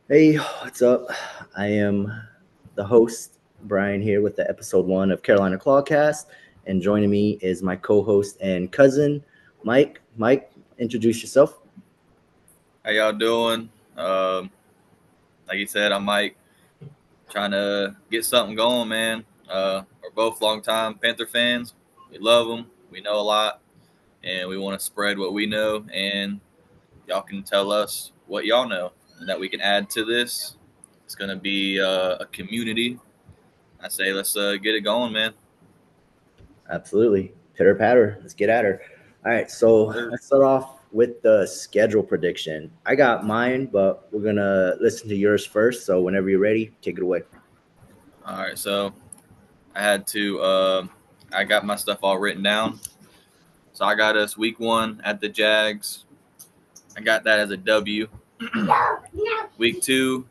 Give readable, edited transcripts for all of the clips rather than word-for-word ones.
Hey, what's up? I am the host, Brian, here with the episode one of Carolina ClawCast. And joining me is my co host and cousin, Mike. Mike, introduce yourself. How y'all doing? Like you said, I'm Mike, trying to get something going, man. We're both longtime Panther fans. We love them. We know a lot, and we want to spread what we know. And y'all can tell us what y'all know, and that we can add to this. It's gonna be a community. I say, let's get it going, man. Absolutely. Pitter patter. Let's get at her. All right. So Sure. let's start off with the schedule prediction. I got mine, but we're going to listen to yours first. So whenever you're ready, take it away. All right, so I had to. I got my stuff all written down. So I got us week one at the Jags. I got that as a W. Week two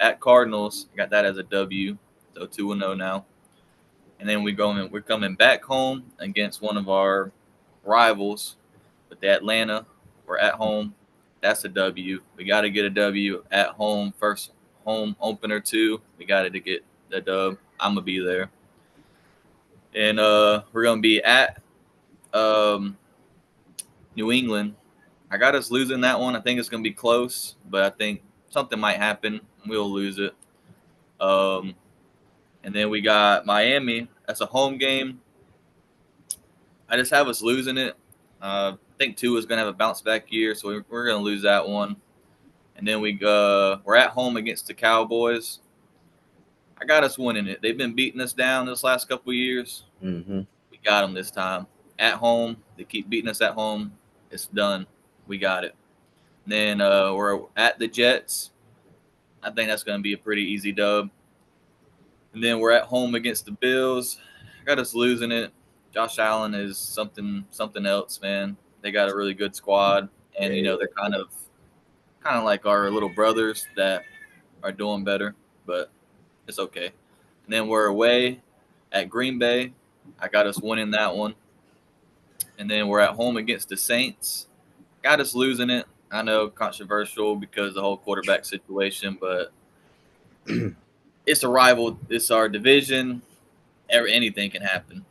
at Cardinals, I got that as a W. So 2-0 now. And then we're coming back home against one of our rivals with the Atlanta. We're at home. That's a W. We got to get a W at home. First home opener too. We got to get the dub. I'm gonna be there. And we're gonna be at um, New England. I got us losing that one. I think it's gonna be close, but I think something might happen. We'll lose it. Um, and then we got Miami. That's a home game. I just have us losing it. I think two is going to have a bounce back year, so we're going to lose that one. And then we're at home against the Cowboys. I got us winning it. They've been beating us down this last couple of years. Mm-hmm. We got them this time. At home, they keep beating us at home. It's done. We got it. And then we're at the Jets. I think that's going to be a pretty easy dub. And then we're at home against the Bills. I got us losing it. Josh Allen is something else, man. They got a really good squad, and Yeah. they're kind of like our little brothers that are doing better, but it's okay. And then we're away at Green Bay. I got us winning that one. And then we're at home against the Saints. Got us losing it. I know controversial because of the whole quarterback situation, but it's a rival. It's our division. Anything can happen.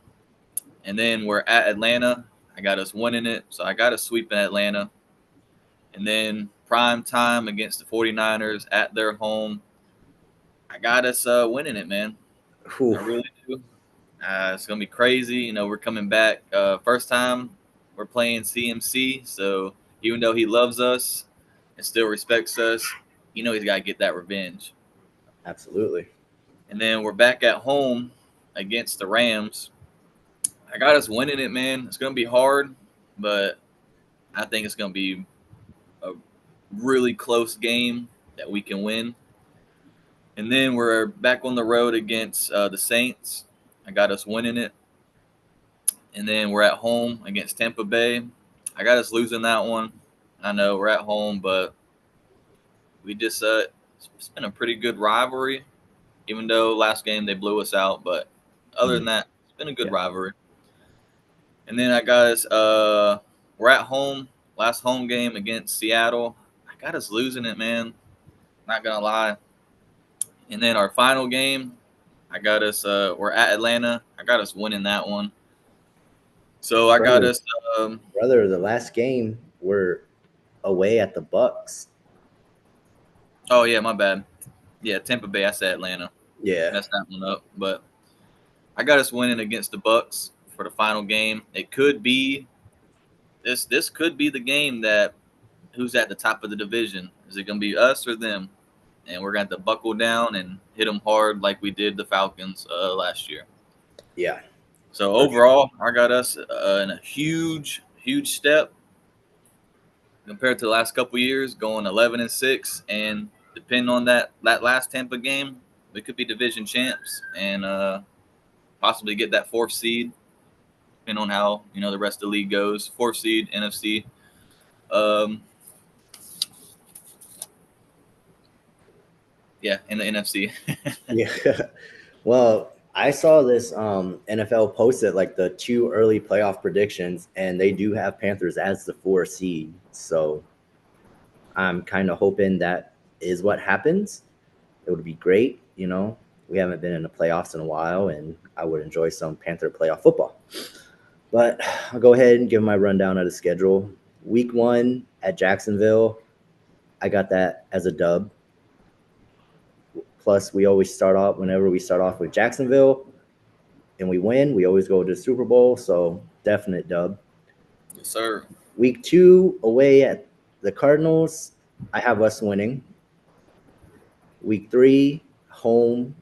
And then we're at Atlanta. I got us winning it. So I got us sweeping Atlanta. And then prime time against the 49ers at their home. I got us winning it, man. I Whew. really do. It's going to be crazy. We're coming back. First time we're playing CMC. So even though he loves us and still respects us, he's got to get that revenge. Absolutely. And then we're back at home against the Rams. I got us winning it, man. It's going to be hard, but I think it's going to be a really close game that we can win. And then we're back on the road against the Saints. I got us winning it. And then we're at home against Tampa Bay. I got us losing that one. I know we're at home, but we just it's been a pretty good rivalry. Even though last game they blew us out, but other than Mm, that, it's been a good yeah. rivalry. And then I got us. We're at home. Last home game against Seattle. I got us losing it, man. Not gonna lie. And then our final game, I got us. We're at Atlanta. I got us winning that one. So I got Brother, us. Um, brother, the last game we're away at the Bucks. oh yeah, my bad. Yeah, Tampa Bay. I said Atlanta. Yeah. Messed that one up. But I got us winning against the Bucks for the final game. It could be this. This could be the game that who's at the top of the division. Is it going to be us or them? And we're going to have to buckle down and hit them hard like we did the Falcons last year. Yeah. So For sure. overall, I got us in a huge step compared to the last couple years, going 11-6, and depending on that last Tampa game, we could be division champs and possibly get that fourth seed, depending on how the rest of the league goes. Fourth seed, NFC. Um, yeah, in the NFC. Yeah. Well, I saw this NFL posted like the two early playoff predictions, and they do have Panthers as the 4 seed. So I'm kind of hoping that is what happens, it would be great. We haven't been in the playoffs in a while, and I would enjoy some Panther playoff football. But I'll go ahead and give my rundown of the schedule. Week 1 at Jacksonville, I got that as a dub. Plus, we always whenever we start off with Jacksonville and we win, we always go to the Super Bowl. So, definite dub. Yes, sir. Week 2, away at the Cardinals, I have us winning. Week 3, home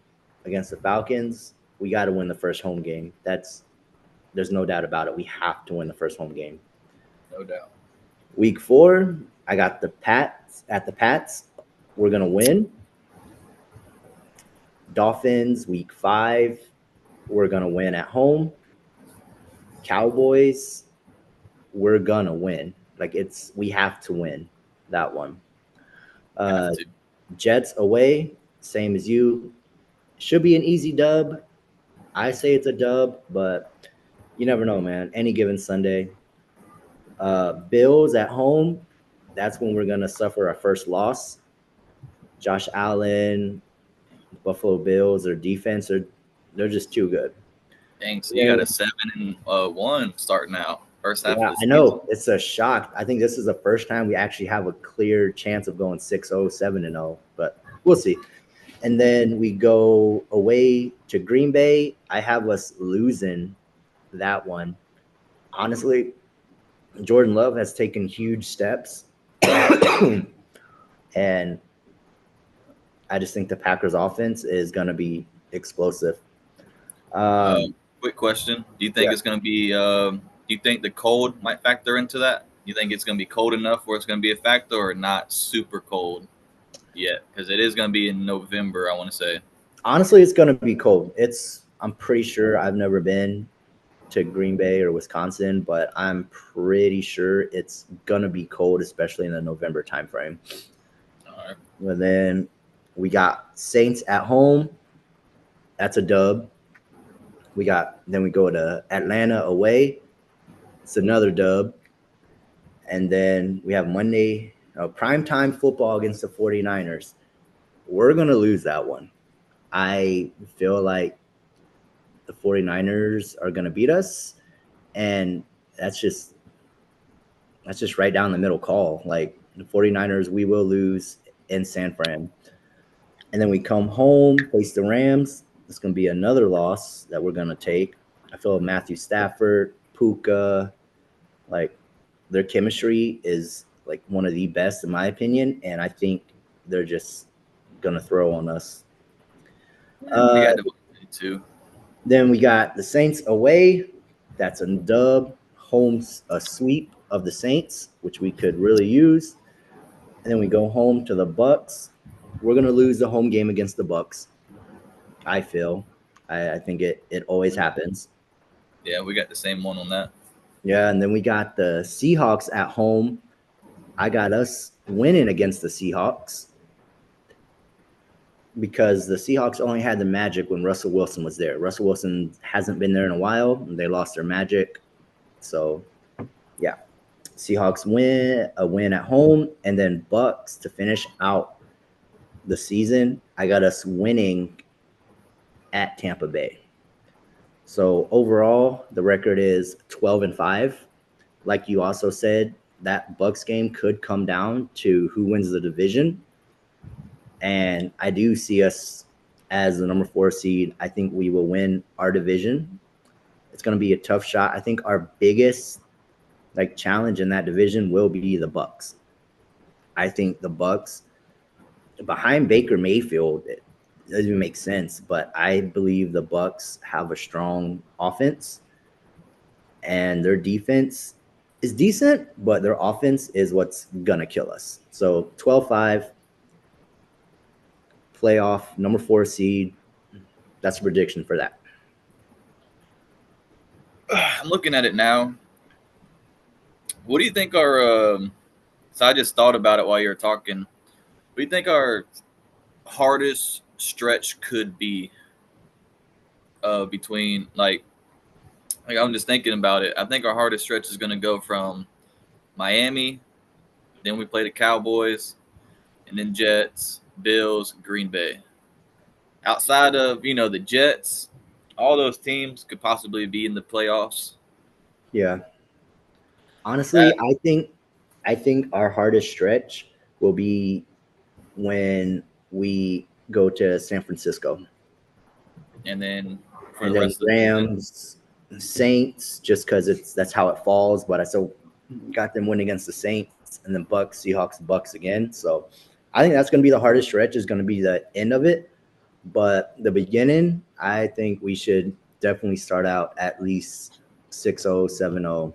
against the Falcons, we got to win the first home game. There's no doubt about it. We have to win the first home game. No doubt. Week 4, I got the Pats at the Pats. We're gonna win. Dolphins, week 5, we're gonna win at home. Cowboys, we're gonna win. We have to win that one. Have to. Jets away, same as you. Should be an easy dub. I say it's a dub, but you never know, man. Any given Sunday. Bills at home, that's when we're gonna suffer our first loss. Josh Allen, Buffalo Bills, their defense, they're just too good. Dang, so you got a 7-1 starting out first half of Yeah, the I season. know. It's a shock. I think this is the first time we actually have a clear chance of going 6-0, 7-0, but we'll see. And then we go away to Green Bay. I have us losing that one. Honestly, Jordan Love has taken huge steps. And I just think the Packers offense is going to be explosive. Quick question: do you think Yeah. it's going to be? Do you think the cold might factor into that? You think it's going to be cold enough where it's going to be a factor, or not super cold yet? Because it is going to be in November, I want to say. Honestly, it's going to be cold. I'm pretty sure I've never been to Green Bay or Wisconsin, but I'm pretty sure it's going to be cold, especially in the November timeframe. All right. And then we got Saints at home. That's a dub. Then we go to Atlanta away. It's another dub. And then we have Monday, primetime football against the 49ers. We're going to lose that one. I feel like the 49ers are going to beat us. And that's just right down the middle call. Like the 49ers, we will lose in San Fran. And then we come home, face the Rams. It's going to be another loss that we're going to take. I feel Matthew Stafford, Puka, like their chemistry is like one of the best in my opinion. And I think they're just going to throw on us. They got Devontae too. Then we got the Saints away. That's a dub. Home's a sweep of the Saints, which we could really use. And then we go home to the Bucks. We're gonna lose the home game against the Bucks. I feel. I think it always happens. Yeah, we got the same one on that. Yeah, and then we got the Seahawks at home. I got us winning against the Seahawks because the Seahawks only had the magic when Russell Wilson was there. Russell Wilson hasn't been there in a while, and they lost their magic. So, yeah, Seahawks win at home, and then Bucks to finish out the season. I got us winning at Tampa Bay. So overall, the record is 12-5. Like you also said, that Bucks game could come down to who wins the division. And I do see us as the number 4 seed. I think we will win our division. It's going to be a tough shot. I think our biggest challenge in that division will be the Bucks. I think the Bucks behind Baker Mayfield, it doesn't make sense, but I believe the Bucks have a strong offense and their defense is decent, but their offense is what's going to kill us. So 12-5, playoff, number 4 seed. That's a prediction for that. I'm looking at it now. What do you think our so I just thought about it while you were talking. What do you think our hardest stretch could be between I'm just thinking about it. I think our hardest stretch is going to go from Miami, then we play the Cowboys, and then Jets, Bills, Green Bay. Outside of the Jets, all those teams could possibly be in the playoffs. Yeah. Honestly, That I think our hardest stretch will be when we go to San Francisco. and then for And the then rest of the season, Rams, Saints, just because that's how it falls. But I still got them win against the Saints, and then Bucks, Seahawks, Bucks again. So I think that's going to be the hardest stretch. Is going to be the end of it, but the beginning, I think we should definitely start out at least 6-0, 7-0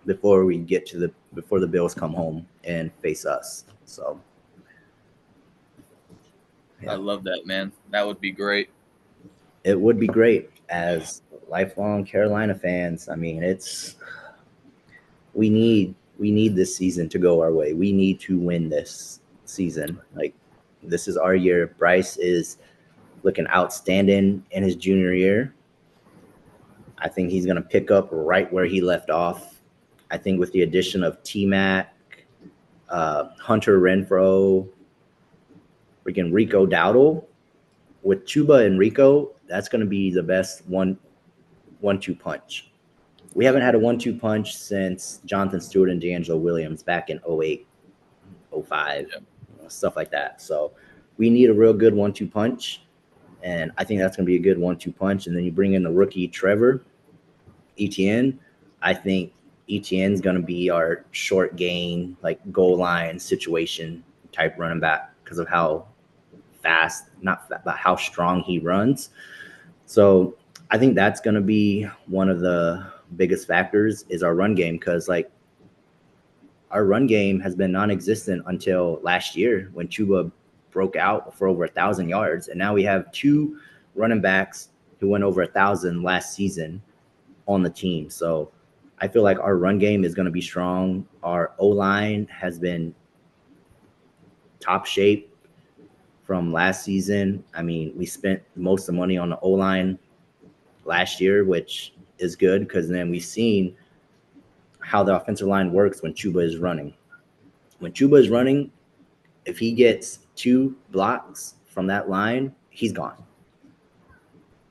before we get to before the Bills come home and face us. So I yeah, love that, man. That would be great. it would be great as lifelong Carolina fans. I mean, we need this season to go our way. We need to win this season. Like this is our year. Bryce is looking outstanding in his junior year. I think he's going to pick up right where he left off. I think with the addition of T Mac, Hunter Renfro, freaking Rico Dowdle, with Chuba and Rico, that's going to be the best one-two punch. We haven't had a 1-2 punch since Jonathan Stewart and D'Angelo Williams back in 08, 05, Yeah. stuff like that. So we need a real good 1-2 punch, and I think that's going to be a good 1-2 punch. And then you bring in the rookie Trevor Etienne. I think Etienne's going to be our short gain, like goal line situation type running back because of how fast, not fast, but how strong he runs. So I think that's going to be one of the biggest factors is our run game because like our run game has been non-existent until last year when Chuba broke out for over 1,000 yards, and now we have two running backs who went over 1,000 last season on the team. So I feel like our run game is going to be strong. Our O line has been top shape from last season. I mean, we spent most of the money on the O line last year, which is good because then we've seen how the offensive line works when Chuba is running. When Chuba is running, if he gets two blocks from that line, he's gone.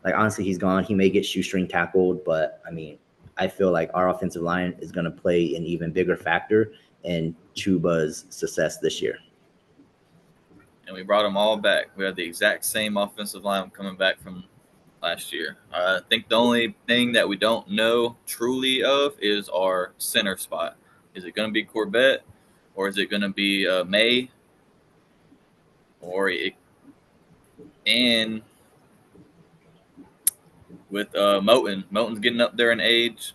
Like honestly, he's gone. He may get shoestring tackled, but I mean, I feel like our offensive line is going to play an even bigger factor in Chuba's success this year. And we brought them all back. We had the exact same offensive line coming back from last year. I think the only thing that we don't know truly of is our center spot. Is it going to be Corbett, or is it going to be May, or it, and with Moten? Moten's getting up there in age.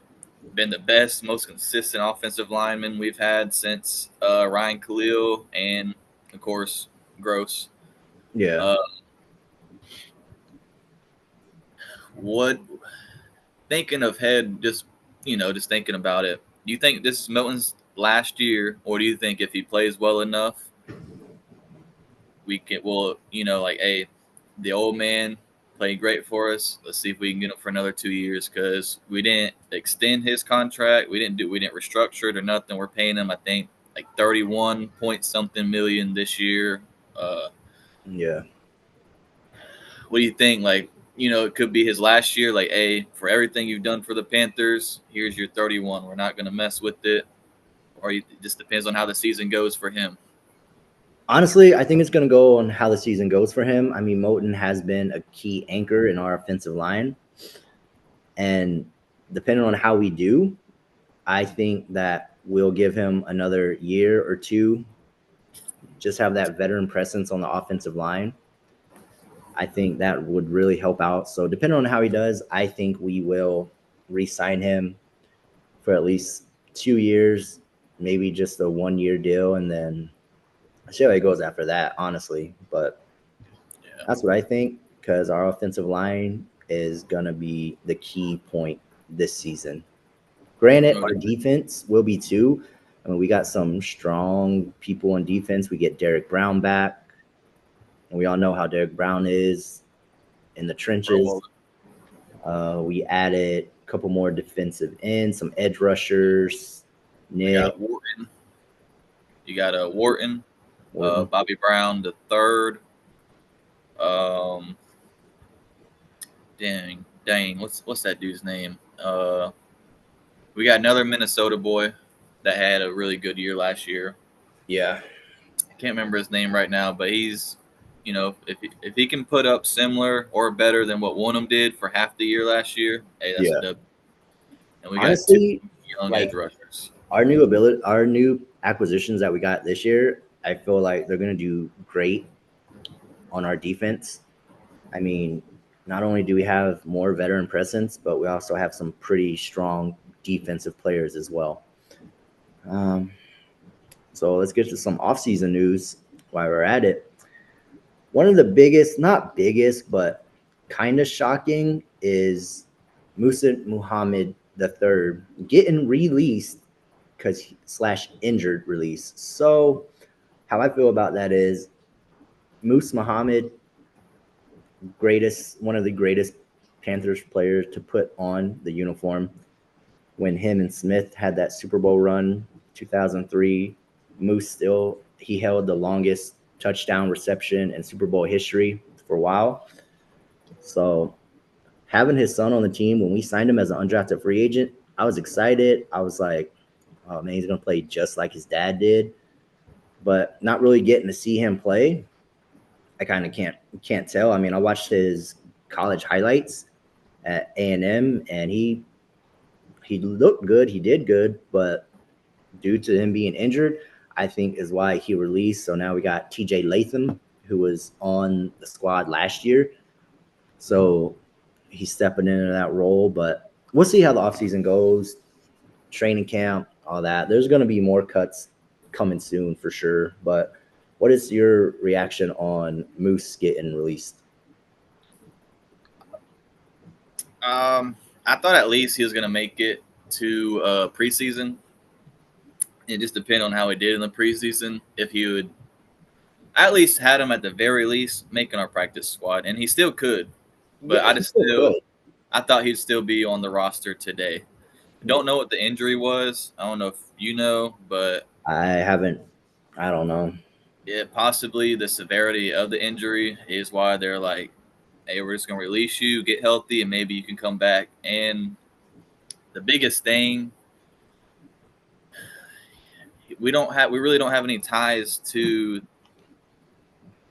Been the best, most consistent offensive lineman we've had since Ryan Khalil and, of course, Gross. Yeah. Uh, what thinking ahead, just thinking about it. Do you think this is Milton's last year, or do you think if he plays well enough, we can? Well, like, hey, the old man played great for us. Let's see if we can get him for another 2 years because we didn't extend his contract. We didn't restructure it or nothing. We're paying him, I think, like 31 point something million this year. Uh, Yeah. what do you think? Like, it could be his last year. Like, hey, for everything you've done for the Panthers, here's your 31. We're not going to mess with it. Or it just depends on how the season goes for him. Honestly, I think it's going to go on how the season goes for him. I mean, Moten has been a key anchor in our offensive line. And depending on how we do, I think that we'll give him another year or two, just have that veteran presence on the offensive line. I think that would really help out. So depending on how he does, I think we will re-sign him for at least 2 years, maybe just a 1 year deal, and then see how it goes after that, honestly. But Yeah. that's what I think because our offensive line is gonna be the key point this season. Granted, No, our defense will be too. I mean, we got some strong people on defense. We get Derek Brown back, and we all know how Derek Brown is in the trenches. We added a couple more defensive ends, some edge rushers. we Nick, got Wharton. You got Wharton. Orton. Bobby Brown the third. Um, dang, what's that dude's name? We got another Minnesota boy that had a really good year last year. Yeah. I can't remember his name right now, but he's, if he can put up similar or better than what Wonham did for half the year last year, hey, that's a Yeah. W. And we got two Honestly, young edge like rushers. our new acquisitions that we got this year, I feel like they're gonna do great on our defense. I mean, not only do we have more veteran presence, but we also have some pretty strong defensive players as well. Um, so let's get to some offseason news while we're at it. One of the biggest, not biggest, but kind of shocking is Musa Muhammad III getting released because slash injured release. So how I feel about that is Moose Muhammad, one of the greatest Panthers players to put on the uniform. When him and Smith had that Super Bowl run, 2003, Moose still he held the longest touchdown reception in Super Bowl history for a while. So having his son on the team when we signed him as an undrafted free agent, I was excited. I was like, oh man, he's gonna play just like his dad did. But not really getting to see him play, I kind of can't tell. I mean, I watched his college highlights at A&M, and he looked good. He did good, but due to him being injured, I think is why he released. So now we got TJ Latham, who was on the squad last year. So he's stepping into that role, but we'll see how the offseason goes, training camp, all that. There's going to be more cuts coming soon for sure. But what is your reaction on Moose getting released? I thought at least he was going to make it to preseason. It just depended on how he did in the preseason. If he would at least had him at the very least making our practice squad, and he still could. But Yeah, he still could. I thought he'd still be on the roster today. Don't know what the injury was. I don't know if you know, but I haven't. I don't know. it possibly the severity of the injury is why they're like, "Hey, we're just gonna release you, get healthy, and maybe you can come back." And the biggest thing, we really don't have any ties to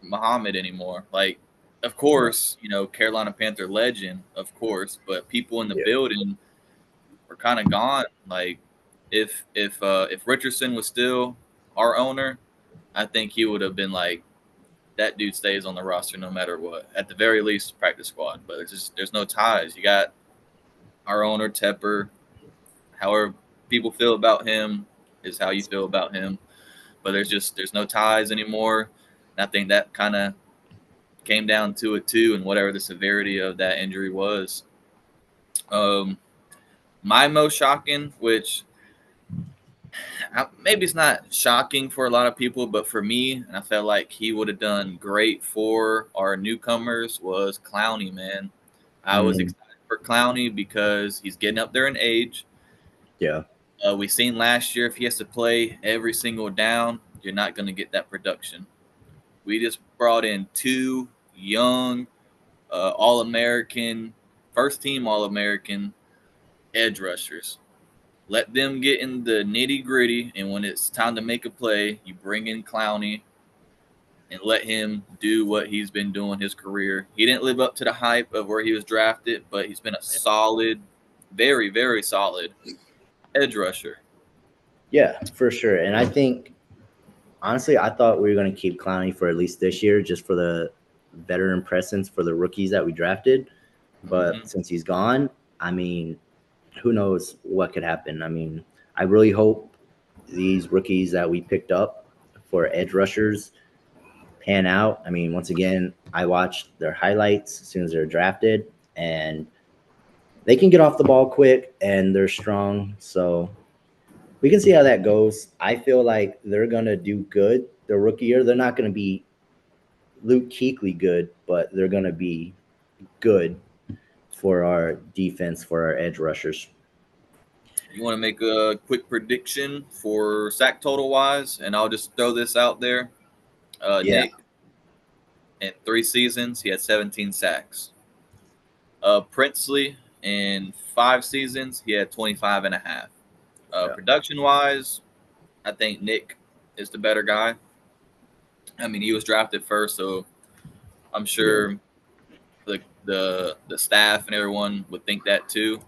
Muhammad anymore. Like, of Yeah, course, Carolina Panther legend, of course, but people in the yeah, building were kind of gone. Like, if Richardson was still our owner, I think he would have been like, that dude stays on the roster no matter what. At the very least, practice squad. But there's no ties. You got our owner Tepper. However people feel about him is how you feel about him. But there's no ties anymore. And I think that kind of came down to it too, and whatever the severity of that injury was. Um, my most shocking, which maybe it's not shocking for a lot of people, but for me, and I felt like he would have done great for our newcomers, was Clowney, man. I was mm, excited for Clowney because he's getting up there in age. yeah, We seen last year if he has to play every single down, you're not going to get that production. We just brought in two young, All American, first team All American edge rushers. Let them get in the nitty gritty, and when it's time to make a play, you bring in Clowney and let him do what he's been doing his career. He didn't live up to the hype of where he was drafted, but he's been a solid, very, very solid edge rusher. yeah, for sure. And I think honestly, I thought we were going to keep Clowney for at least this year, just for the veteran presence for the rookies that we drafted. Mm-hmm. But since he's gone, I mean, who knows what could happen? I mean, I really hope these rookies that we picked up for edge rushers pan out. I mean, once again, I watched their highlights as soon as they're drafted, and they can get off the ball quick and they're strong. So we can see how that goes. I feel like they're gonna do good. The rookie year, they're not gonna be Luke Kuechly good, but they're gonna be good for our defense, for our edge rushers. You want to make a quick prediction for sack total wise, and I'll just throw this out there. Yeah. Nick, in 3 seasons, he had 17 sacks. Princely, in 5 seasons, he had 25 and a half. Yeah. Production wise, I think Nick is the better guy. I mean, he was drafted first, so I'm Yeah. sure the staff and everyone would think that too.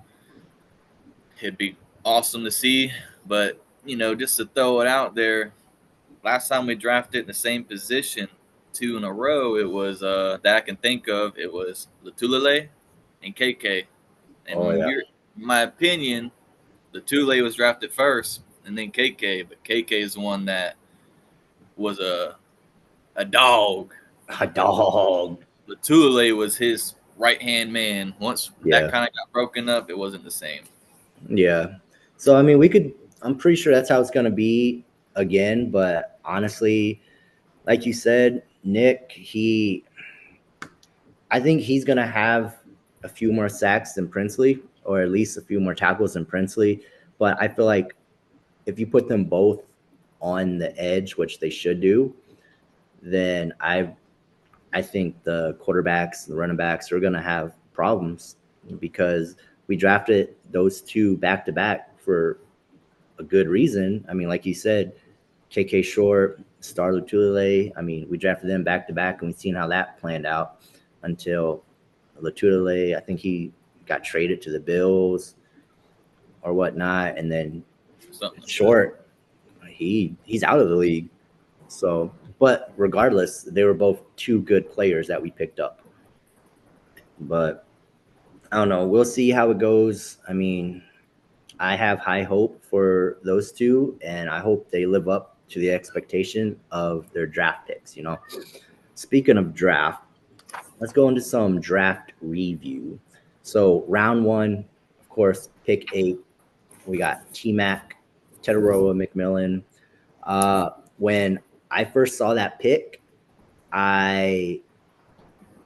It'd be awesome to see, but just to throw it out there, last time we drafted in the same position 2 in a row, it was that I can think of. It was Latulele and KK. Oh And yeah. in my opinion, Latulele was drafted first, and then KK. But KK is the one that was a dog. A dog. Latulele was his right hand man. Once that Yeah. kind of got broken up, it wasn't the same. Yeah. So I mean, we could. I'm pretty sure that's how it's gonna be again. But honestly, like you said, Nick, I think he's gonna have a few more sacks than Princely, or at least a few more tackles than Princely. But I feel like if you put them both on the edge, which they should do, then I think the quarterbacks, the running backs are gonna have problems because we drafted those two back to back for a good reason. I mean, like you said, KK Short, Star Lotulelei. I mean, we drafted them back to back, and we've seen how that planned out until Lotulelei. I think he got traded to the Bills or whatnot, and then Something like that. Short, he's out of the league. So, but regardless, they were both two good players that we picked up. But I don't know. We'll see how it goes. I mean, I have high hope for those two, and I hope they live up to the expectation of their draft picks. Speaking of draft, let's go into some draft review. So, round one, of course, pick 8. We got T Mac, Tetaroa McMillan. When I first saw that pick, I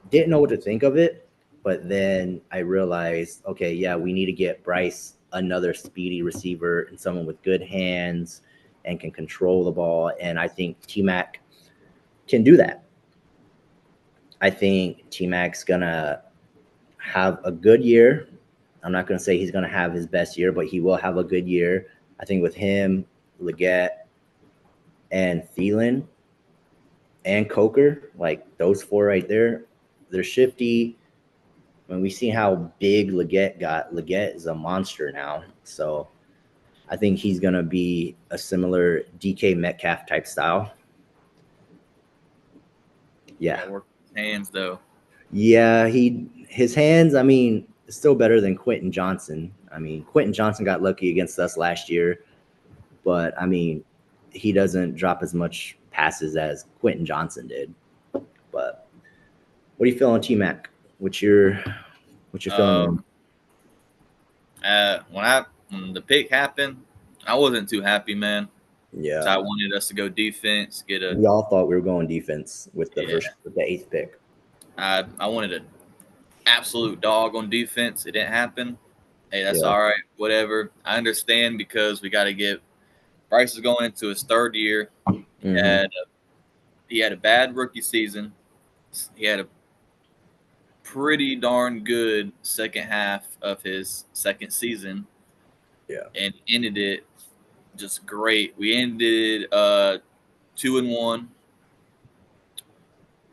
didn't know what to think of it, but then I realized, okay, yeah, we need to get Bryce another speedy receiver and someone with good hands and can control the ball. And I think T Mac can do that. I think T Mac's gonna have a good year. I'm not gonna say he's gonna have his best year, but he will have a good year. I think with him, Leggett, and Thielen and Coker, like those four right there, they're shifty. When we see how big Leggett got, Leggett is a monster now. So I think he's gonna be a similar DK Metcalf type style. You Yeah. got to work with his hands though. Yeah, his hands, I mean, still better than Quentin Johnson. I mean, Quentin Johnson got lucky against us last year, but I mean, he doesn't drop as much passes as Quentin Johnson did. But what do you feel on T Mac? What's your feeling on? Um, when the pick happened, I wasn't too happy, man. So Yeah. I wanted us to go defense, get a We all thought we were going defense with yeah. the eighth pick. I wanted an absolute dog on defense. It didn't happen. Hey, that's Yeah. all right. Whatever. I understand because we got to get Bryce is going into his third year. Mm-hmm. And he had a bad rookie season. He had a pretty darn good second half of his second season, Yeah. and ended it just great. We ended 2-1,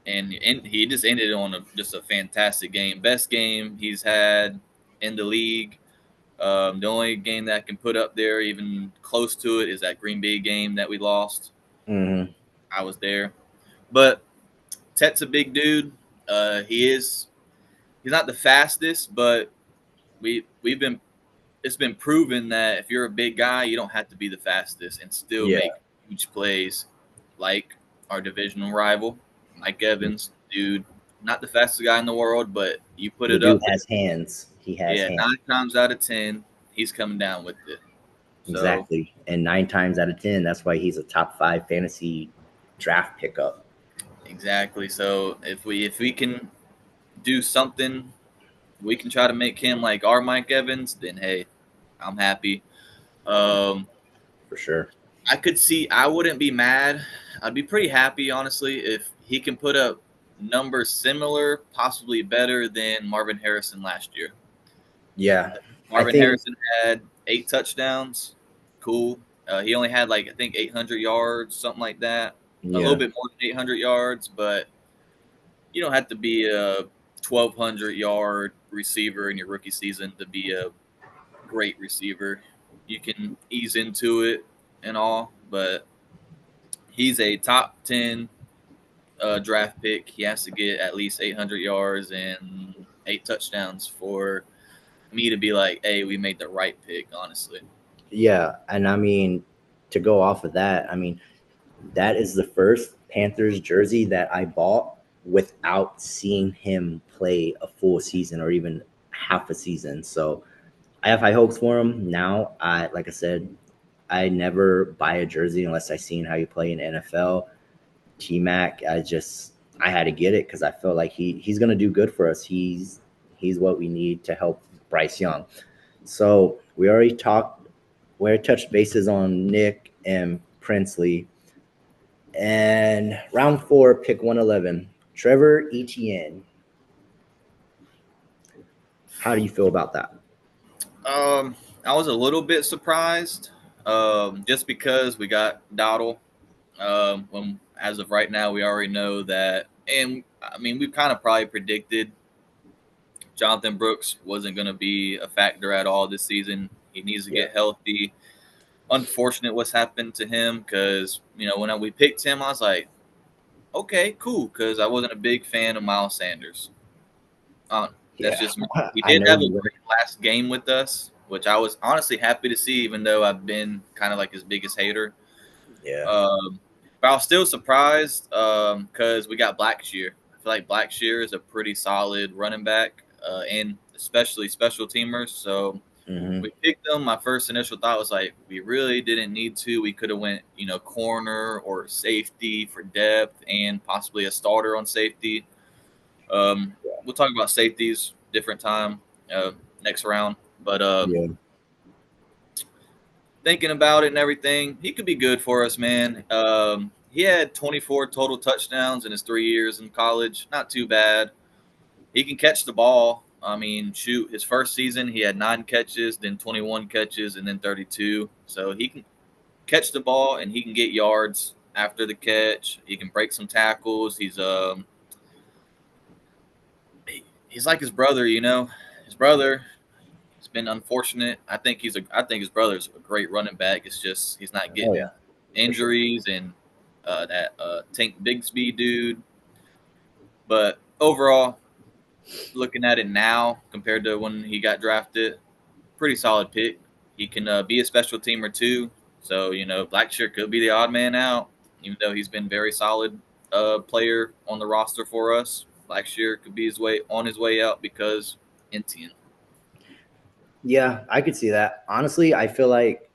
and he just ended on just a fantastic game, best game he's had in the league. The only game that can put up there, even close to it, is that Green Bay game that we lost. Mm-hmm. I was there, but Tet's a big dude. He's not the fastest, but we've been it's been proven that if you're a big guy, you don't have to be the fastest and still Yeah. make huge plays. Like our divisional rival, Mike Evans, dude, not the fastest guy in the world, but you put The it dude up there. has hands. He has Yeah, hands. 9 times out of 10, he's coming down with it. So Exactly. And 9 times out of 10, that's why he's a top 5 fantasy draft pickup. exactly. So if we can do something, we can try to make him like our Mike Evans. Then hey, I'm happy. Um, For sure. I could see. I wouldn't be mad I'd be pretty happy, honestly, if he can put up numbers similar, possibly better than Marvin Harrison last year. Yeah, I Marvin think. Harrison had 8 touchdowns. Cool. He only had like I think 800 yards, something like that. A little Yeah, bit more than 800 yards, but you don't have to be a 1,200-yard receiver in your rookie season to be a great receiver. You can ease into it and all, but he's a top 10 draft pick. He has to get at least 800 yards and 8 touchdowns for me to be like, hey, we made the right pick, honestly. yeah, and I mean, to go off of that, I mean, that is the first Panthers jersey that I bought without seeing him play a full season or even half a season. So I have high hopes for him. Now, like I said, I never buy a jersey unless I seen how you play in NFL. T Mac, I had to get it because I feel like he's gonna do good for us. He's what we need to help Bryce Young. So we already touched bases on Nick and Princely. And round four, pick 111, Trevor Etienne. How do you feel about that? Um, I was a little bit surprised, just because we got Dowdle. When as of right now, we already know that, and I mean, we've kind of probably predicted Jonathan Brooks wasn't going to be a factor at all this season. He needs to Yeah, get healthy. Unfortunate what's happened to him because when we picked him, I was like, okay, cool, because I wasn't a big fan of Miles Sanders. That's yeah. just me. He I did know have a you were. great last game with us, which I was honestly happy to see, even though I've been kind of like his biggest hater. Yeah, Um, but I was still surprised because we got Blackshear. I feel like Blackshear is a pretty solid running back, and especially special teamers. So hmm, we picked them. My first initial thought was like, we really didn't need to. We could have went, corner or safety for depth, and possibly a starter on safety. We'll talk about safeties different time, uh, next round. But yeah, thinking about it and everything, he could be good for us, man. He had 24 total touchdowns in his 3 years in college. Not too bad. He can catch the ball. I mean, shoot, his first season he had 9 catches, then 21 catches, and then 32. So he can catch the ball and he can get yards after the catch. He can break some tackles. He's like his brother, His brother. It's been unfortunate. I think his brother's a great running back. It's just he's not oh getting yeah, for sure. injuries and that Tank Bigsby dude. But overall, looking at it now compared to when he got drafted, pretty solid pick. He can be a special teamer too. So Blackshear could be the odd man out, even though he's been very solid player on the roster for us. Blackshear could be his way out because Entian. Yeah, I could see that. Honestly, I feel like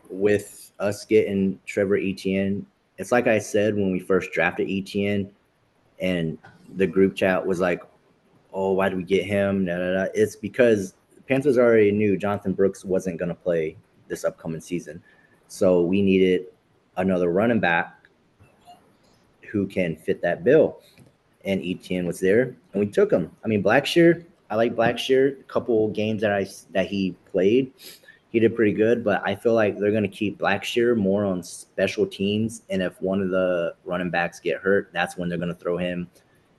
with us getting Trevor Etienne, it's like I said when we first drafted Etienne, and the group chat was like, "Oh, why did we get him?" Da, da, da. It's because Panthers already knew Jonathan Brooks wasn't going to play this upcoming season, so we needed another running back who can fit that bill. And Etienne was there, and we took him. I mean, Blackshear, I like Blackshear. A couple games that he played, he did pretty good. But I feel like they're gonna keep Blackshear more on special teams, and if one of the running backs get hurt, that's when they're gonna throw him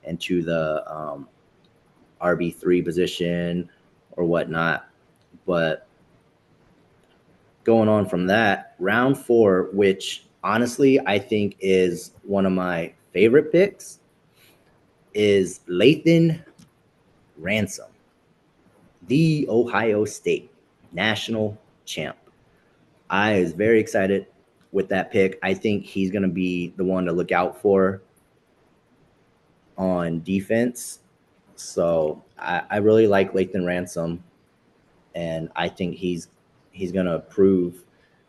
into the RB3 position or whatnot. But going on from that, round four, which honestly I think is one of my favorite picks, is Lathan Ransom, the Ohio State national champ. I is very excited with that pick. I think he's going to be the one to look out for on defense. So I really like Lathan Ransom, and I think he's going to prove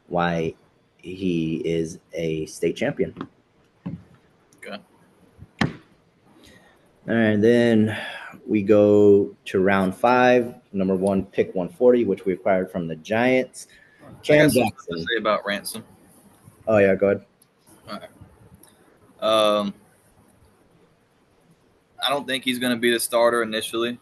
why he is a state champion. Okay. And then we go to round five, number one, pick 140, which we acquired from the Giants. I Cam got some stuff to Jackson. say about Ransom. Oh, yeah, go ahead. All right. Um, I don't think he's going to be the starter initially.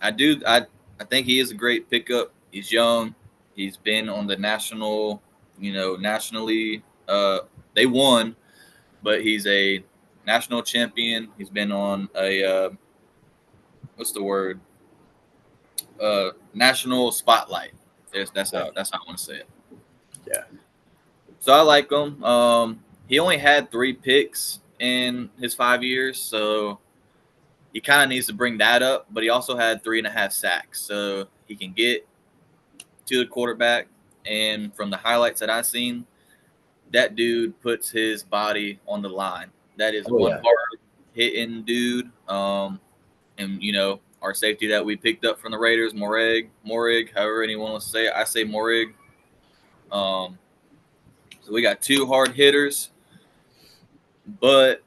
I do. I think he is a great pickup. He's young. He's been on the national, nationally. They won, but he's a national champion. He's been on a what's the word? National spotlight. Yeah. That's how I want to say it. Yeah. So I like him. He only had 3 picks in his 5 years, so he kind of needs to bring that up. But he also had 3.5 sacks, so he can get to the quarterback. And from the highlights that I've seen, that dude puts his body on the line. That is Oh one yeah. hard hitting dude. And our safety that we picked up from the Raiders, Morig, however anyone wants to say it. I say Morig. Um, so we got 2 hard hitters, but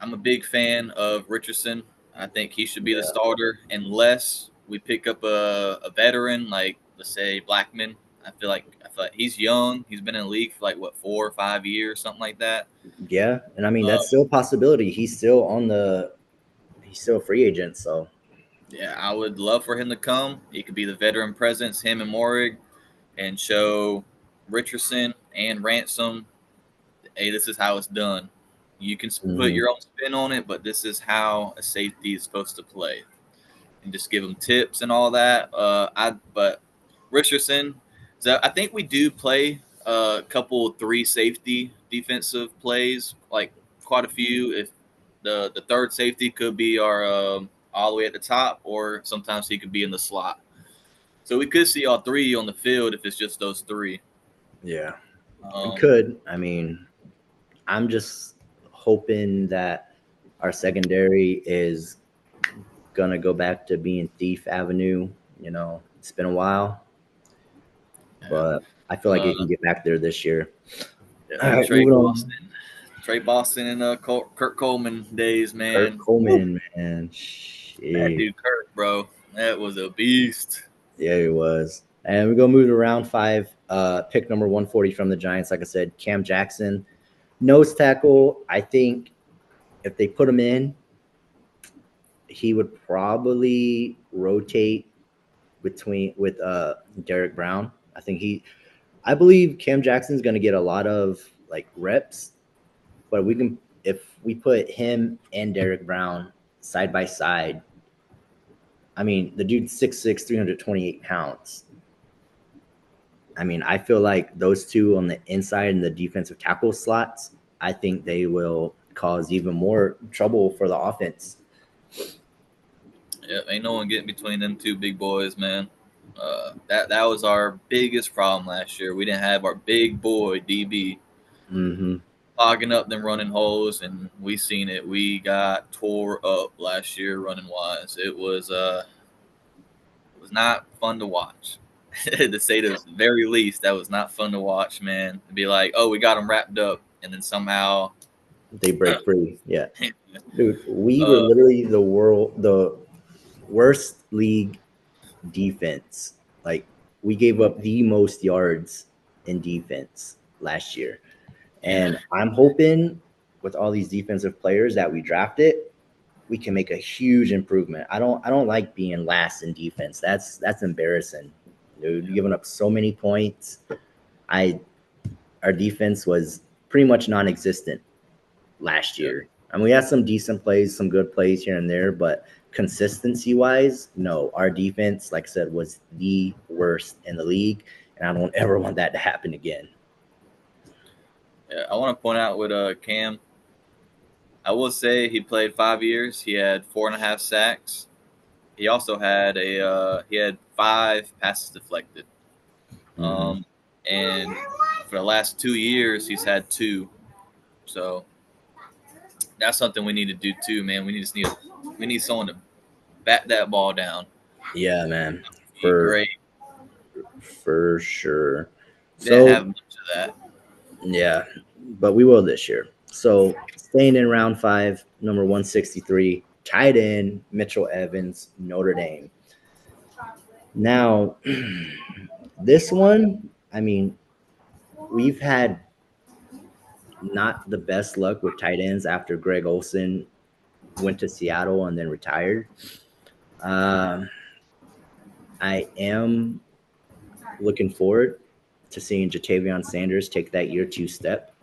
I'm a big fan of Richardson. I think he should be the Yeah. starter unless we pick up a veteran like, let's say, Blackman. I feel like he's young. He's been in the league for like what, 4 or 5 years, something like that. Yeah. And I mean Uh, that's still a possibility. He's still a free agent, so yeah, I would love for him to come. He could be the veteran presence, him and Morig, and show Richardson and Ransom, hey, this is how it's done. You can put mhm. your own spin on it, but this is how a safety is supposed to play, and just give them tips and all that. But Richardson, so I think we do play a couple 3 safety defensive plays, like quite a few. If the third safety could be our all the way at the top, or sometimes he could be in the slot. So we could see all 3 on the field if it's just those 3. Yeah. We Um, could. I mean, I'm just hoping that our secondary is gonna go back to being Thief Avenue. It's been a while, yeah, but I feel like uh, it can get back there this year. yeah, All them right, moving on. Trey Boston and Kurt Coleman days, Kurt man. Woo. Coleman, man. That Shit. dude Kurt, bro, that was a beast. Yeah, it was. And we go move to round 5. Pick number 140 from the Giants. Like I said, Cam Jackson, nose tackle. I think if they put him in, he would probably rotate with Derek Brown. I believe Cam Jackson's going to get a lot of like reps, but we can if we put him and Derek Brown side by side. I mean, the dude's 6'6", 328 pounds. I mean, I feel like those two on the inside and the defensive tackle slots, I think they will cause even more trouble for the offense. Yeah, ain't no one getting between them 2 big boys, man. That was our biggest problem last year. We didn't have our big boy DB Mm-hmm. clogging up them running holes, and we seen it. We got tore up last year running wise. It was not fun to watch. To say the very least, that was not fun to watch, man. To be like, oh, we got them wrapped up, and then somehow, They break free. Yeah. uh, Dude, we were literally the worst league defense. Like we gave up the most yards in defense last year. yeah, And I'm hoping with all these defensive players that we drafted, we can make a huge improvement. I don't like being last in defense. That's embarrassing. Dude, yeah, giving up so many points. I Our defense was pretty much non-existent last yeah. year. I mean, we had some decent plays, some good plays here and there, but consistency wise, no. Our defense, like I said, was the worst in the league, and I don't ever want that to happen again. Yeah, I want to point out with Cam. I will say he played 5 years. He had 4.5 sacks. He also had he had 5 passes deflected. Mm-hmm. And for the last 2 years, he's had 2. So that's something we need to do too, man. We need someone to bat that ball down. Yeah, man, Be for great. for sure. Didn't So have much of that. yeah, but we will this year. So staying in round 5, number 163, tight end Mitchell Evans, Notre Dame. Now, this one, I mean, we've had not the best luck with tight ends after Greg Olson went to Seattle and then retired. Um, I am looking forward to seeing Jatavion Sanders take that year two step.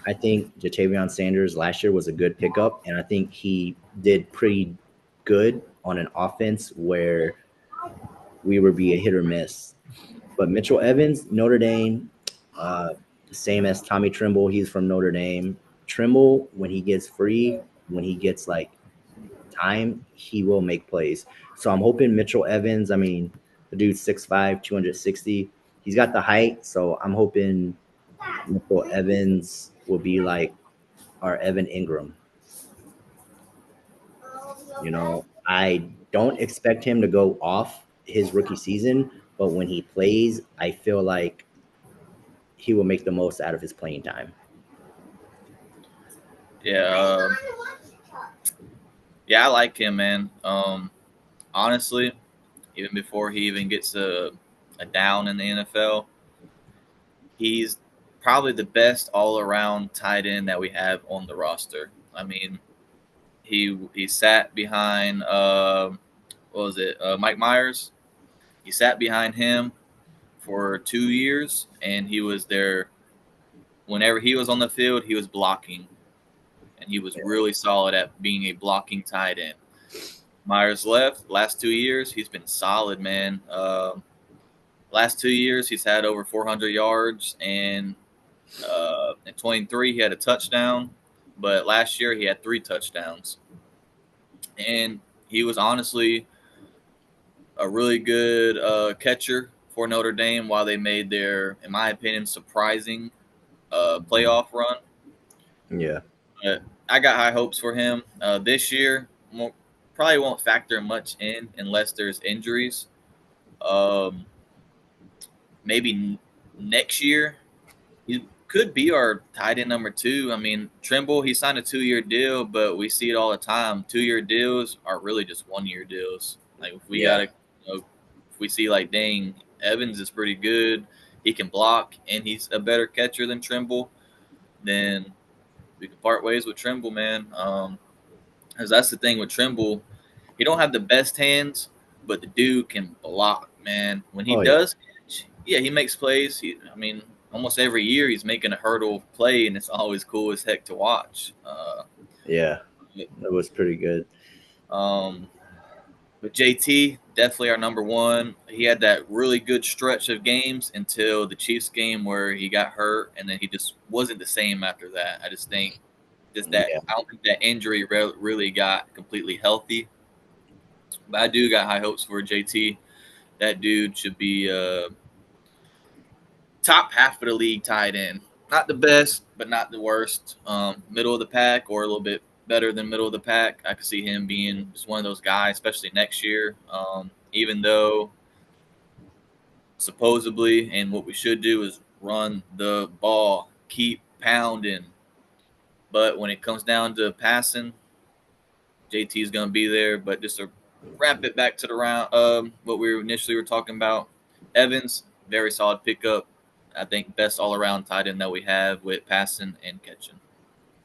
I think Jatavion Sanders last year was a good pickup, and I think he did pretty good on an offense where we would be a hit or miss. But Mitchell Evans, Notre Dame, uh, same as Tommy Trimble. He's from Notre Dame. Trimble, when he gets free, when he gets like time, he will make plays. So I'm hoping Mitchell Evans. I mean, the dude's 6'5", 260. He's got the height, so I'm hoping Mitchell Evans will be like our Evan Ingram. I don't expect him to go off his rookie season, but when he plays, I feel like he will make the most out of his playing time. Yeah, yeah, I like him, man. Honestly, even before he even gets a down in the NFL, he's probably the best all around tight end that we have on the roster. I mean, he sat behind what was it, Mike Myers. He sat behind him for 2 years, and he was there whenever he was on the field. He was blocking, and he was really solid at being a blocking tight end. Myers left. Last 2 years, he's been solid, man. Last 2 years, he's had over 400 yards, and in 23, he had a touchdown. But last year, he had 3 touchdowns, and he was honestly a really good catcher for Notre Dame while they made their, in my opinion, surprising playoff run. Yeah. But I got high hopes for him this year. Probably won't factor much in unless there's injuries. Um, maybe next year he could be our tight end number 2. I mean, Trimble, he signed a 2-year deal, but we see it all the time. 2-year deals are really just 1-year deals. Like if we Yeah. gotta, if we see like, dang, Evans is pretty good, he can block, and he's a better catcher than Trimble, then we can part ways with Trimble, man. Because that's the thing with Trimble, he don't have the best hands, but the dude can block, man. When he Oh yeah. does catch, yeah, he makes plays. I mean, almost every year he's making a hurdle play, and it's always cool as heck to watch. Yeah. That was pretty good. Um, but JT, definitely our number 1. He had that really good stretch of games until the Chiefs game where he got hurt, and then he just wasn't the same after that. I just think just that Yeah. I don't think that injury really got completely healthy. But I do got high hopes for JT. That dude should be top half of the league tight end. Not the best, but not the worst. Middle of the pack, or a little bit better than middle of the pack. I could see him being just one of those guys, especially next year. Even though supposedly, and what we should do is run the ball, keep pounding. But when it comes down to passing, JT is going to be there. But just to wrap it back to the round, what we initially were talking about, Evans, very solid pickup. I think best all around tight end that we have with passing and catching.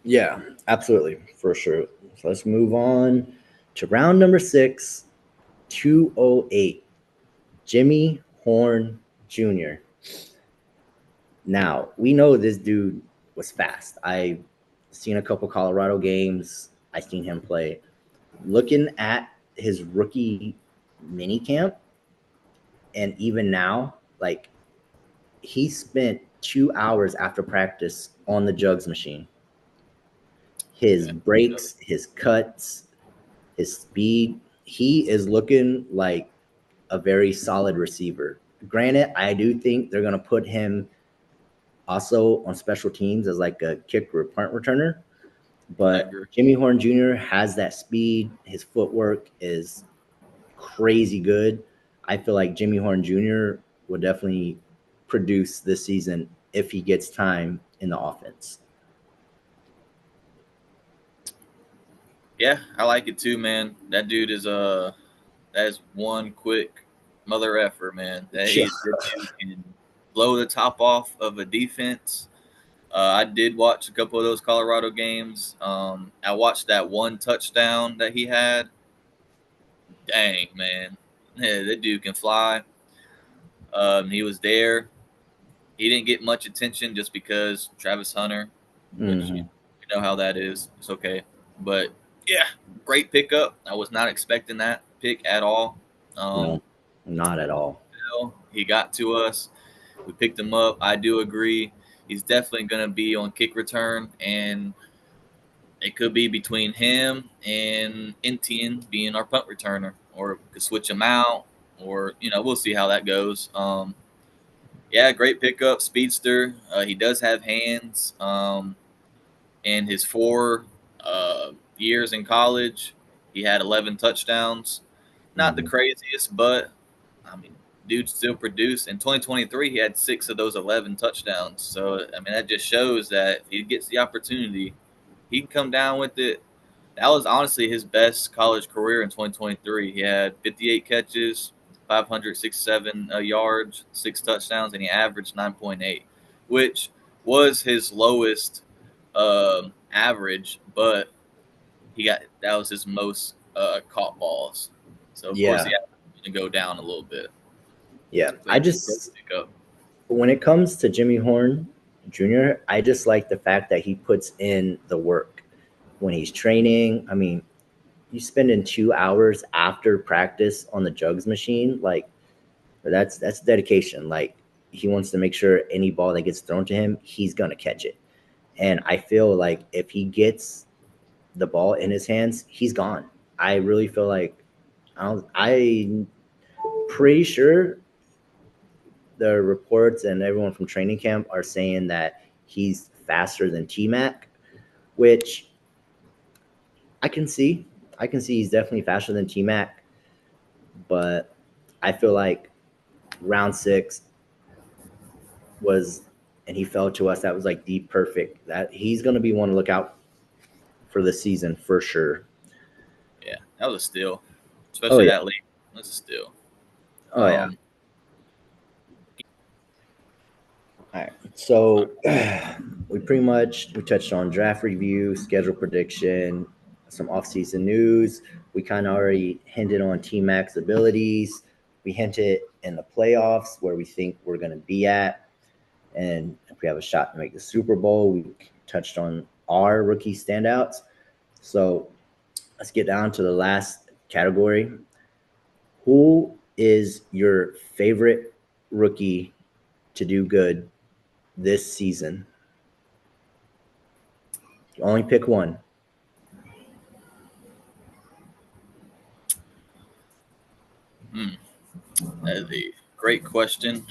Yeah, absolutely, for sure. So let's move on to round number 6, 208. Jimmy Horn Jr. Now, we know this dude was fast. I seen a couple Colorado games. I seen him play. Looking at his rookie mini camp, and even now, like he spent 2 hours after practice on the jugs machine. His Yeah. breaks, his cuts, his speed. He is looking like a very solid receiver. Granted, I do think they're gonna put him also on special teams as like a kick or punt returner. I But agree. Jimmy Horn Jr. has that speed. His footwork is crazy good. I feel like Jimmy Horn Jr. will definitely produce this season if he gets time in the offense. Yeah, I like it too, man. That dude is that is one quick mother effer, man. That Yeah. dude can blow the top off of a defense. I did watch a couple of those Colorado games. I watched that one touchdown that he had. Dang, man. Yeah, that dude can fly. He was there. He didn't get much attention just because Travis Hunter, which Hmm. you know how that is. It's okay. But yeah, great pickup. I was not expecting that pick at all. No, Um, not at all. he got to us. We picked him up. I do agree. He's definitely going to be on kick return, and it could be between him and Entienne being our punt returner, or we could switch him out, or we'll see how that goes. Yeah, great pickup, speedster. He does have hands. In his 4 years in college, he had 11 touchdowns. Not the Hmm. craziest, but I mean, dude still produced. In 2023, he had 6 of those 11 touchdowns. So I mean, that just shows that if he gets the opportunity, he can come down with it. That was honestly his best college career in 2023. He had 58 catches, 567 yards, 6 touchdowns, and he averaged 9.8, which was his lowest average, but that was his most caught balls. So of course he Yeah, had to go down a little bit. yeah. But yeah, great pickup. When it comes to Jimmy Horn Jr., I just like the fact that he puts in the work when he's training. I mean, you spending 2 hours after practice on the jugs machine, like that's dedication. Like he wants to make sure any ball that gets thrown to him, he's gonna catch it. And I feel like if he gets the ball in his hands, he's gone. I really feel like I'm pretty sure the reports and everyone from training camp are saying that he's faster than T Mac, which I can see. I can see he's definitely faster than T Mac, but I feel like round 6 was, and he fell to us. That was like the perfect. That he's going to be one to look out for the season for sure. Yeah, that was a steal, Oh especially yeah, that late. That's a steal. oh yeah. Um, All right. So we touched on draft review, schedule prediction, some offseason news. We kind of already hinted on T Mac's abilities. We hinted in the playoffs where we think we're going to be at, and if we have a shot to make the Super Bowl. We touched on our rookie standouts. So let's get down to the last category. Who is your favorite rookie to do good this season? You only pick one. hmm, that is a great question,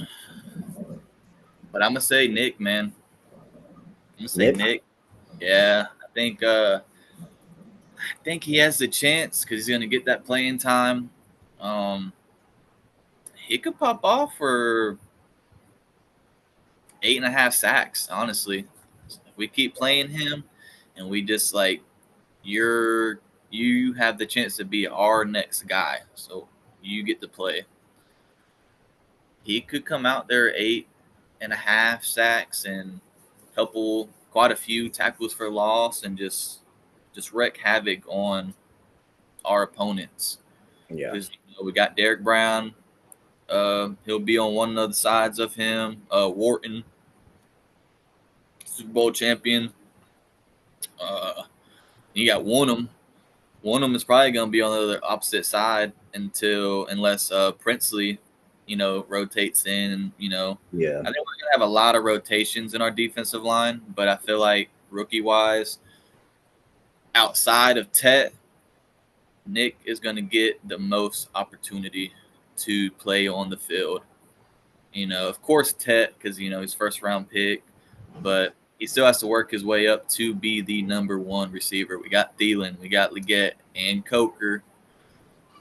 but I'm gonna say Nick, man. I'm gonna say Nick? Nick. Yeah, I think he has the chance because he's gonna get that playing time. Um, he could pop off for 8.5 sacks. Honestly, if we keep playing him, and we just like you have the chance to be our next guy, so you get to play. He could come out there 8.5 sacks and quite a few tackles for loss, and just wreak havoc on our opponents. Yeah. Because we got Derek Brown. He'll be on one of the sides of him. Wharton, Super Bowl champion. Uh, you got Wonham. Wonham is probably going to be on the other opposite side unless Princely, rotates in. Yeah. I think we're going to have a lot of rotations in our defensive line, but I feel like rookie wise, outside of Tet, Nick is going to get the most opportunity to play on the field. Of course, Tet, because he's first round pick, but he still has to work his way up to be the number one receiver. We got Thielen, we got Leggett, and Coker.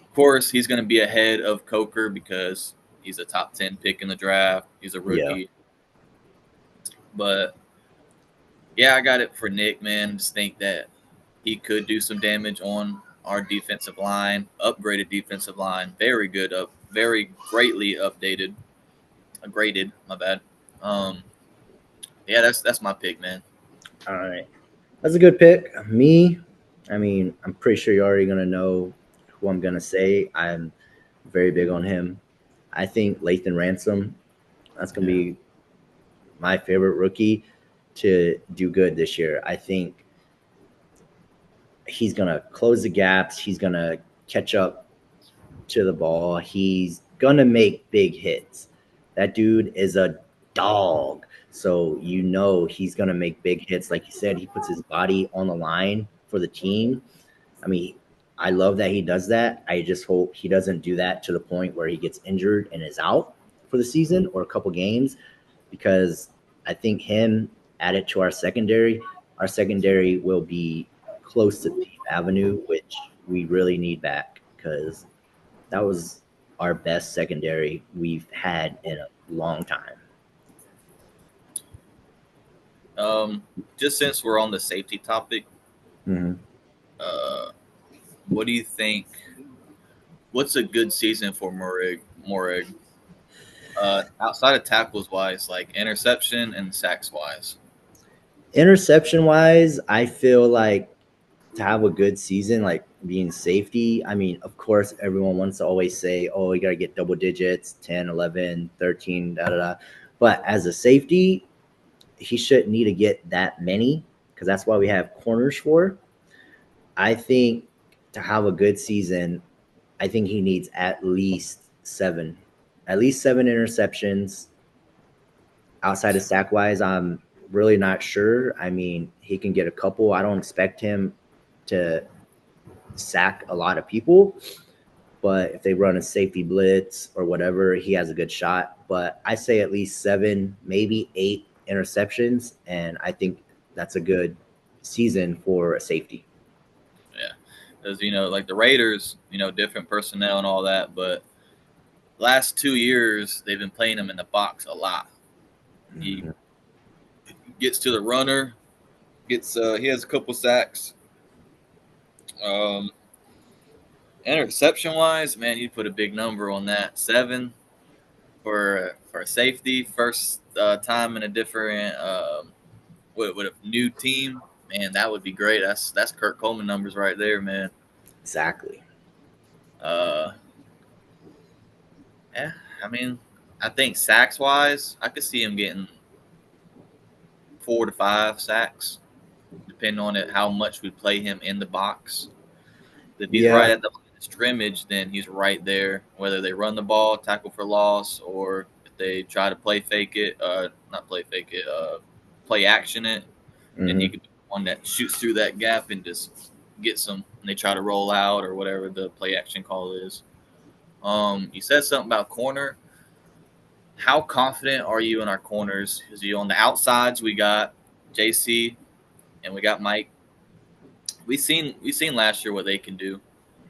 Of course, he's going to be ahead of Coker because he's a top 10 pick in the draft. He's a Yeah. rookie. But yeah, I got it for Nick, man. Just think that he could do some damage on our defensive line, upgraded defensive line. Very good very greatly updated, graded, my bad. Um, Yeah, that's my pick, man. All right. That's a good pick. Me, I mean, I'm pretty sure you're already gonna know who I'm gonna say. I'm very big on him. I think Lathan Ransom. That's gonna Yeah. be my favorite rookie to do good this year. I think he's gonna close the gaps. He's gonna catch up to the ball. He's gonna make big hits. That dude is a dog. So you know he's gonna make big hits. Like you said, he puts his body on the line for the team. I mean, I love that he does that. I just hope he doesn't do that to the point where he gets injured and is out for the season or a couple games, because I think him added to our secondary will be close to Thief Avenue, which we really need back because that was our best secondary we've had in a long time. Um, just since we're on the safety topic, Mm-hmm. uh, what do you think? What's a good season for Morig? Morig, outside of tackles wise, like interception and sacks wise. Interception wise, I feel like to have a good season, like being safety, I mean, of course, everyone wants to always say, oh, you got to get double digits, 10, 11, 13, da da da. But as a safety, he shouldn't need to get that many because that's why we have corners for. I think to have a good season, I think he needs at least seven interceptions. Outside of sack wise, I'm really not sure. I mean, he can get a couple. I don't expect him to sack a lot of people, but if they run a safety blitz or whatever, he has a good shot. But I say at least seven, maybe eight interceptions, and I think that's a good season for a safety. Yeah, because like the Raiders, different personnel and all that, but last 2 years they've been playing him in the box a lot. He Mhm. gets to the runner, gets he has a couple sacks. Um, Interception wise, man, you put a big number on that. 7 for a safety, first time in a different with a new team. Man, that would be great. That's Kurt Coleman numbers right there, man. Exactly. Uh, yeah, I mean, I think sacks wise, I could see him getting 4 to 5 sacks, depending on it how much we play him in the box. If he's Yeah. right at the line of scrimmage, then he's right there. Whether they run the ball, tackle for loss, or if they try to play fake it, not play fake it, play action it, then he Hmm. could be the one that shoots through that gap and just gets them. And they try to roll out or whatever the play action call is. You said something about corner. How confident are you in our corners? Is you on the outsides? We got JC and we got Mike. We seen last year what they can do,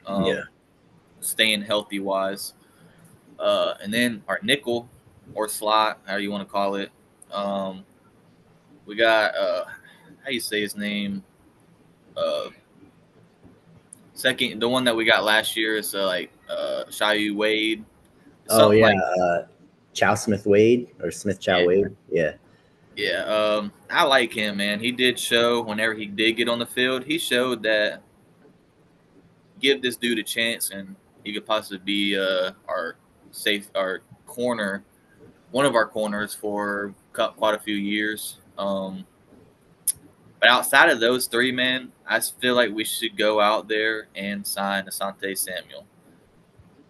Yeah. staying healthy wise. And then our nickel or slot, however you want to call it. Um, we got how you say his name? Uh, Second, the one that we got last year is like Shayu Wade, Oh something yeah. like Chow Smith Wade or Smith Chow yeah, Wade. Yeah. yeah. I like him, man. He did show whenever he did get on the field. He showed that give this dude a chance, and he could possibly be our corner, one of our corners for quite a few years. But outside of those three, man, I feel like we should go out there and sign Asante Samuel.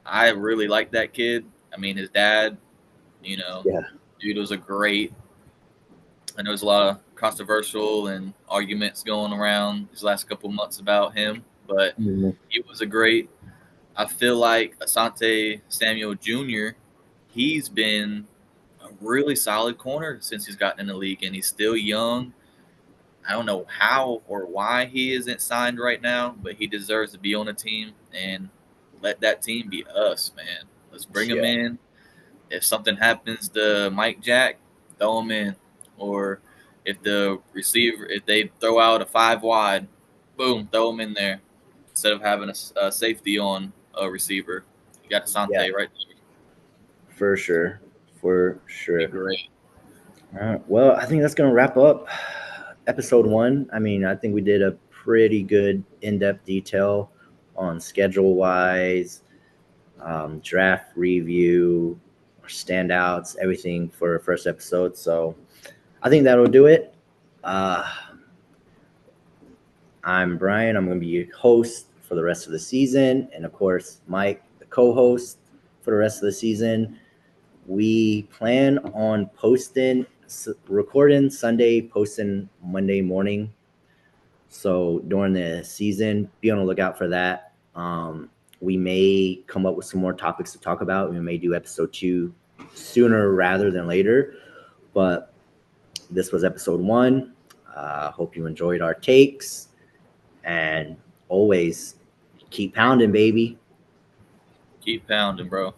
I really like that kid. I mean, his dad, you know, Yeah. dude was a great. I know there's a lot of controversial and arguments going around these last couple months about him, but Mhm. he was a great. I feel like Asante Samuel Jr. He's been a really solid corner since he's gotten in the league, and he's still young. I don't know how or why he isn't signed right now, but he deserves to be on a team and let that team be us, man. Let's bring him Yeah. in. If something happens to Mike Jack, throw him in. Or if the receiver, if they throw out a 5 wide, boom, throw him in there instead of having a safety on a receiver. You got Yeah. Asante right there. For sure. For Be sure. great. All right. Well, I think that's going to wrap up episode one. I mean, I think we did a pretty good in-depth detail on schedule wise, draft review, our standouts, everything for first episode. So I think that'll do it. Uh, I'm Brian. I'm going to be your host for the rest of the season. And of course, Mike, the co host for the rest of the season. We plan on recording Sunday, posting Monday morning. So during the season, be on the lookout for that. We may come up with some more topics to talk about. We may do episode 2 sooner rather than later. But this was episode 1. Hope you enjoyed our takes. And always keep pounding, baby. Keep pounding, bro.